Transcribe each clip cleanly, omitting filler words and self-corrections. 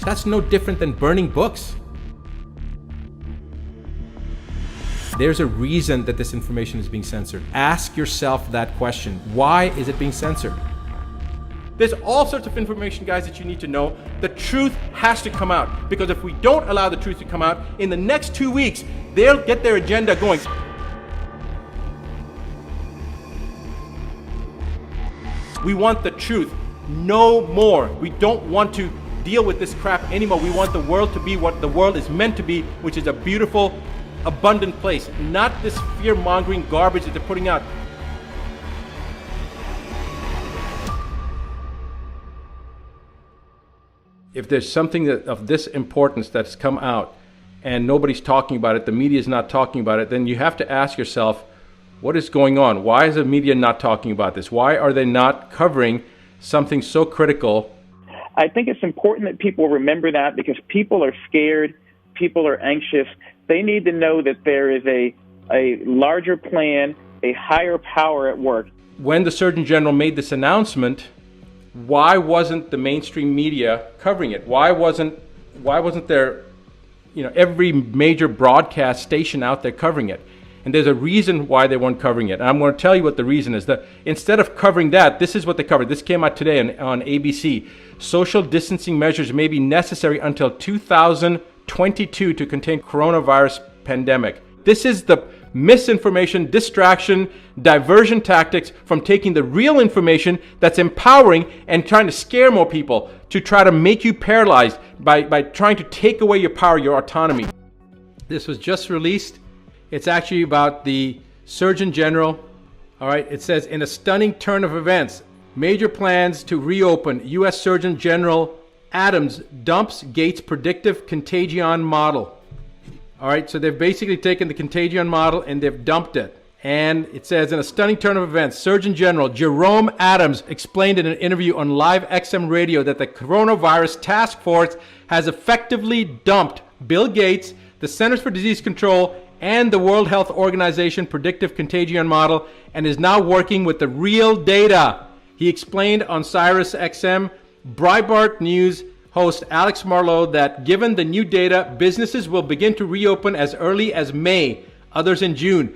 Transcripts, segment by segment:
That's no different than burning books. There's a reason that this information is being censored. Ask yourself that question. Why is it being censored? There's all sorts of information, guys, that you need to know. The truth has to come out, because if we don't allow the truth to come out, in the next 2 weeks, they'll get their agenda going. We want the truth, no more. We don't want to deal with this crap anymore. We want the world to be what the world is meant to be, which is a beautiful, abundant place, not this fear-mongering garbage that they're putting out. If there's something of this importance that's come out and nobody's talking about it, the media is not talking about it, then you have to ask yourself, what is going on? Why is the media not talking about this? Why are they not covering something so critical? I think it's important that people remember that, because people are scared, people are anxious. They need to know that there is a larger plan, a higher power at work. When the Surgeon General made this announcement, why wasn't the mainstream media covering it? Why wasn't there, every major broadcast station out there covering it? And there's a reason why they weren't covering it. And I'm going to tell you what the reason is. That instead of covering that, this is what they covered. This came out today on ABC. Social distancing measures may be necessary until 2022 to contain coronavirus pandemic. This is the misinformation, distraction, diversion tactics from taking the real information that's empowering and trying to scare more people, to try to make you paralyzed by trying to take away your power, your autonomy. This was just released. It's actually about the Surgeon General. All right, it says, in a stunning turn of events, major plans to reopen. U.S. Surgeon General Adams dumps Gates' predictive contagion model. All right, so they've basically taken the contagion model and they've dumped it. And it says, in a stunning turn of events, Surgeon General Jerome Adams explained in an interview on Live XM Radio that the coronavirus task force has effectively dumped Bill Gates, the Centers for Disease Control, and the World Health Organization predictive contagion model, and is now working with the real data. He explained on Sirius XM Breitbart News host Alex Marlowe that given the new data, businesses will begin to reopen as early as May, others in June.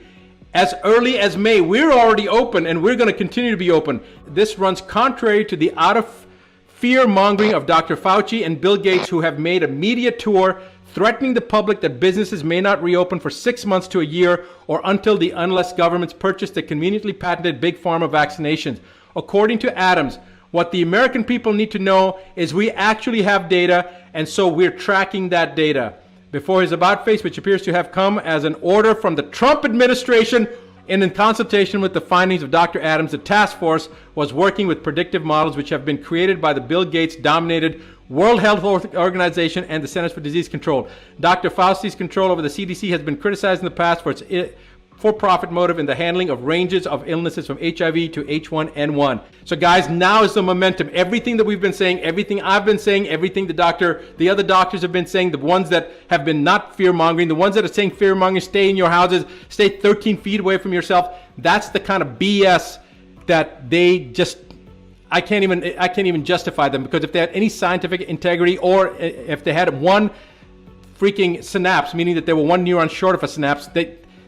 As early as May, we're already open and we're going to continue to be open. This runs contrary to the out of fear mongering of Dr. Fauci and Bill Gates, who have made a media tour threatening the public that businesses may not reopen for 6 months to a year or unless governments purchase the conveniently patented big pharma vaccinations. According to Adams, what the American people need to know is we actually have data, and so we're tracking that data. Before his about face, which appears to have come as an order from the Trump administration, and in consultation with the findings of Dr. Adams, the task force was working with predictive models which have been created by the Bill Gates-dominated World Health Organization and the Centers for Disease Control. Dr. Fauci's control over the CDC has been criticized in the past for its for-profit motive in the handling of ranges of illnesses from HIV to H1N1. So guys, now is the momentum. Everything that we've been saying, everything I've been saying, everything the other doctors have been saying, the ones that have been not fear-mongering, the ones that are saying fear-mongering, stay in your houses, stay 13 feet away from yourself, that's the kind of BS that they just, I can't even justify them, because if they had any scientific integrity, or if they had one freaking synapse, meaning that they were one neuron short of a synapse,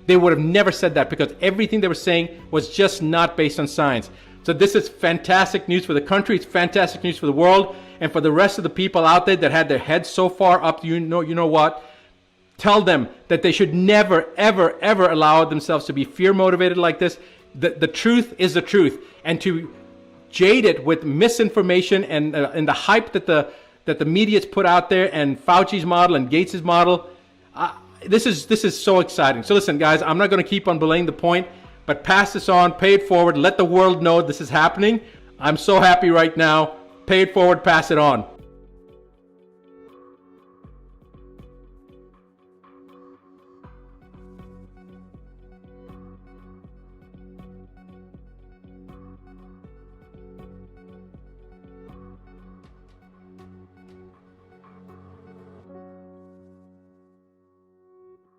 they would have never said that, because everything they were saying was just not based on science. So this is fantastic news for the country. It's fantastic news for the world, and for the rest of the people out there that had their heads so far up, you know what? Tell them that they should never, ever, ever allow themselves to be fear motivated like this. The truth is the truth, and to jade it with misinformation and the hype that the media's put out there, and Fauci's model and Gates's model. This is so exciting. So listen, guys, I'm not going to keep on belaying the point, but pass this on, pay it forward, let the world know this is happening. I'm so happy right now. Pay it forward, pass it on.